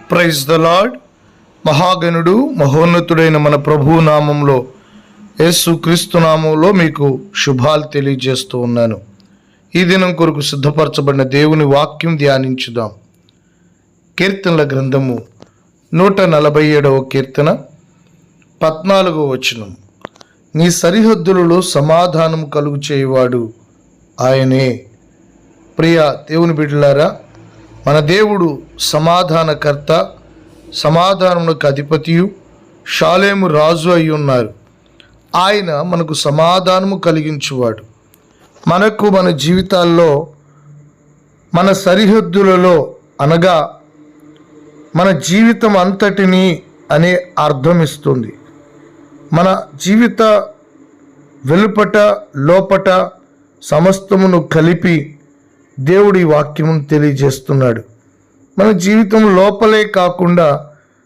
Praise the lord. మహాగణుడు మహోన్నతుడైన మన ప్రభువు నామంలో, యేసు క్రీస్తు నామంలో మీకు శుభాలు తెలియజేస్తూ ఉన్నాను. ఈ దినం కొరకు సిద్ధపరచబడిన దేవుని వాక్యం ధ్యానించుదాం. కీర్తనల గ్రంథము 147వ కీర్తన 14వ వచనం. నీ సరిహద్దులలో సమాధానం కలుగు చేయువాడు ఆయనే. ప్రియ దేవుని బిడ్డలారా, మన దేవుడు సమాధానకర్త, సమాధానమునకు అధిపతియు, షాలేము రాజు అయి ఉన్నారు. ఆయన మనకు సమాధానము కలిగించువాడు. మనకు మన జీవితాల్లో, మన సరిహద్దులలో అనగా మన జీవితం అంతటిని అనే అర్థం ఇస్తుంది. మన జీవిత వెలుపట లోపట సమస్తమును కలిపి దేవుడి వాక్యమును తెలియజేస్తున్నాడు. మన జీవితం లోపలే కాకుండా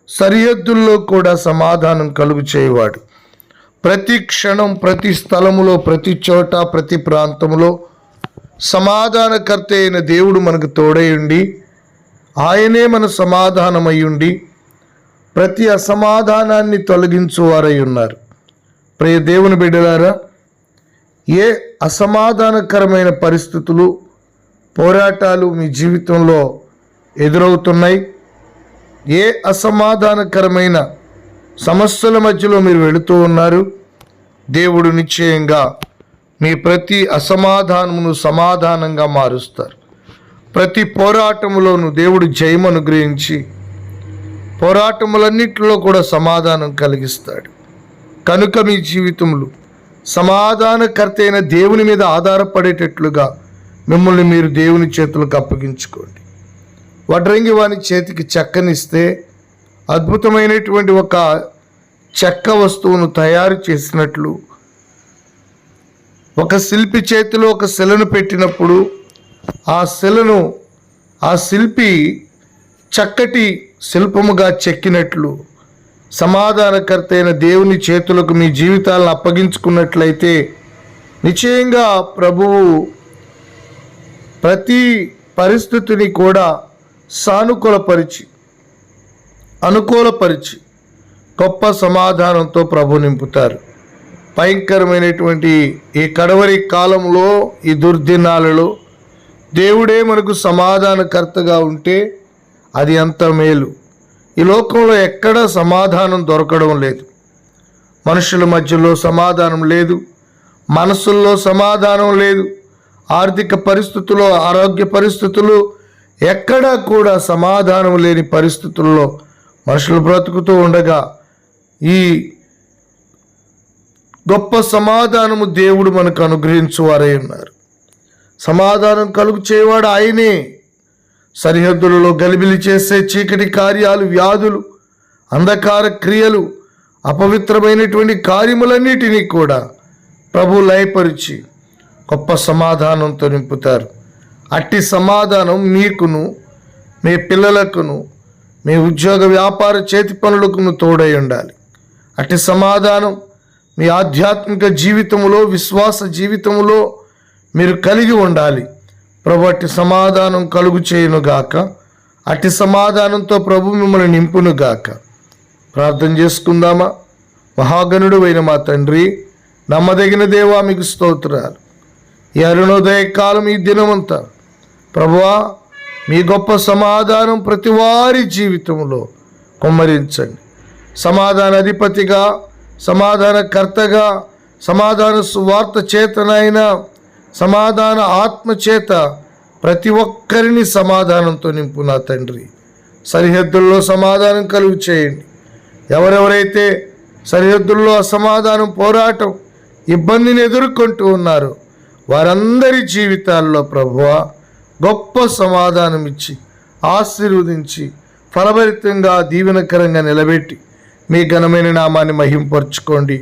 సరిహద్దుల్లో కూడా సమాధానం కలుగు చేయవాడు. ప్రతి క్షణం, ప్రతి స్థలములో, ప్రతి చోట, ప్రతి ప్రాంతంలో సమాధానకర్త అయిన దేవుడు మనకు తోడయుండి, ఆయనే మన సమాధానమయ్యుండి ప్రతి అసమాధానాన్ని తొలగించువారై ఉన్నారు. ప్రియ దేవుని బిడ్డలారా, ఏ అసమాధానకరమైన పరిస్థితులు, పోరాటాలు మీ జీవితంలో ఎదురవుతున్నాయి, ఏ అసమాధానకరమైన సమస్యల మధ్యలో మీరు వెళుతూ ఉన్నారు, దేవుడు నిశ్చయంగా మీ ప్రతి అసమాధానమును సమాధానంగా మారుస్తారు. ప్రతి పోరాటములోనూ దేవుడు జయం అనుగ్రహించి పోరాటములన్నిటిలో కూడా సమాధానం కలిగిస్తాడు. కనుక మీ జీవితంలో సమాధానకర్త అయిన దేవుని మీద ఆధారపడేటట్లుగా మిమ్మల్ని మీరు దేవుని చేతులకు అప్పగించుకోండి. వడ్రంగి వాని చేతికి చెక్కనిస్తే అద్భుతమైనటువంటి ఒక చెక్క వస్తువును తయారు చేసినట్లు, ఒక శిల్పి చేతిలో ఒక శిలను పెట్టినప్పుడు ఆ శిల్పి చక్కటి శిల్పముగా చెక్కినట్లు, సమాధానకర్త అయిన దేవుని చేతులకు మీ జీవితాలను అప్పగించుకున్నట్లయితే నిశ్చయంగా ప్రభువు ప్రతి పరిస్థితిని కూడా అనుకూలపరిచి గొప్ప సమాధానంతో ప్రభు నింపుతారు. భయంకరమైనటువంటి ఈ కడవరి కాలంలో, ఈ దుర్దినాలలో దేవుడే మనకు సమాధానకర్తగా ఉంటే అది అంత మేలు. ఈ లోకంలో ఎక్కడ సమాధానం దొరకడం లేదు. మనుషుల మధ్యలో సమాధానం లేదు, మనసుల్లో సమాధానం లేదు, ఆర్థిక పరిస్థితుల్లో, ఆరోగ్య పరిస్థితులు, ఎక్కడా కూడా సమాధానం లేని పరిస్థితుల్లో మనుషులు బ్రతుకుతూ ఉండగా ఈ గొప్ప సమాధానము దేవుడు మనకు అనుగ్రహించువారై ఉన్నారు. సమాధానం కలుగు చేయవాడు ఆయనే. సరిహద్దులలో గలిబిలి చేసే చీకటి కార్యాలు, వ్యాధులు, అంధకార క్రియలు, అపవిత్రమైనటువంటి కార్యములన్నిటినీ కూడా ప్రభు లయపరిచి గొప్ప సమాధానంతో నింపుతారు. అట్టి సమాధానం మీకును, మీ పిల్లలకును, మీ ఉద్యోగ వ్యాపార చేతి పనులకును తోడై ఉండాలి. అట్టి సమాధానం మీ ఆధ్యాత్మిక జీవితంలో, విశ్వాస జీవితంలో మీరు కలిగి ఉండాలి. ప్రభు అట్టి సమాధానం కలుగు చేయునుగాక. అట్టి సమాధానంతో ప్రభు మిమ్మల్ని నింపునుగాక. ప్రార్థన చేసుకుందామా? మహాగణుడు అయిన మా తండ్రి, నమ్మదగిన దేవా, మీకు స్తోత్రాలు. ఈ అరుణోదయ కాలం, ఈ దినమంతా ప్రభువా, మీ గొప్ప సమాధానం ప్రతి వారి జీవితంలో కుమ్మరించండి. సమాధాన అధిపతిగా, సమాధానకర్తగా, సమాధాన సువార్త చేతనైనా సమాధాన ఆత్మచేత ప్రతి ఒక్కరిని సమాధానంతో నింపు నా తండ్రి. సరిహద్దుల్లో సమాధానం కలుగు చేయండి. ఎవరెవరైతే సరిహద్దుల్లో అసమాధానం, పోరాటం, ఇబ్బందిని ఎదుర్కొంటూ ఉన్నారో వారందరి జీవితాల్లో ప్రభువా గొప్ప సమాధానం ఇచ్చి, ఆశీర్వదించి, ఫలభరితంగా, దీవెనకరంగా నిలబెట్టి మీ ఘనమైన నామాన్ని మహింపరచుకోండి.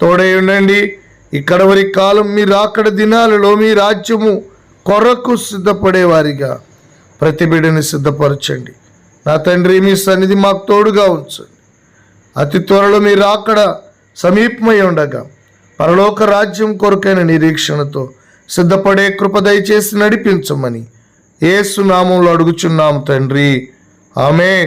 తోడై ఉండండి. ఈ కడవరి కాలం, మీ రాకడ దినాలలో మీ రాజ్యము కొరకు సిద్ధపడేవారిగా ప్రతి బిడ్డని సిద్ధపరచండి. నా తండ్రి, మీ సన్నిధి మాకు తోడుగా ఉంచండి. అతి త్వరలో మీ రాకడ సమీపమై ఉండగా పరలోక రాజ్యం కొరకైన నిరీక్షణతో సిద్ధపడే కృప దయచేసి నడిపించమని యేసు నామములో అడుగుచున్నాము తండ్రి. ఆమేన్.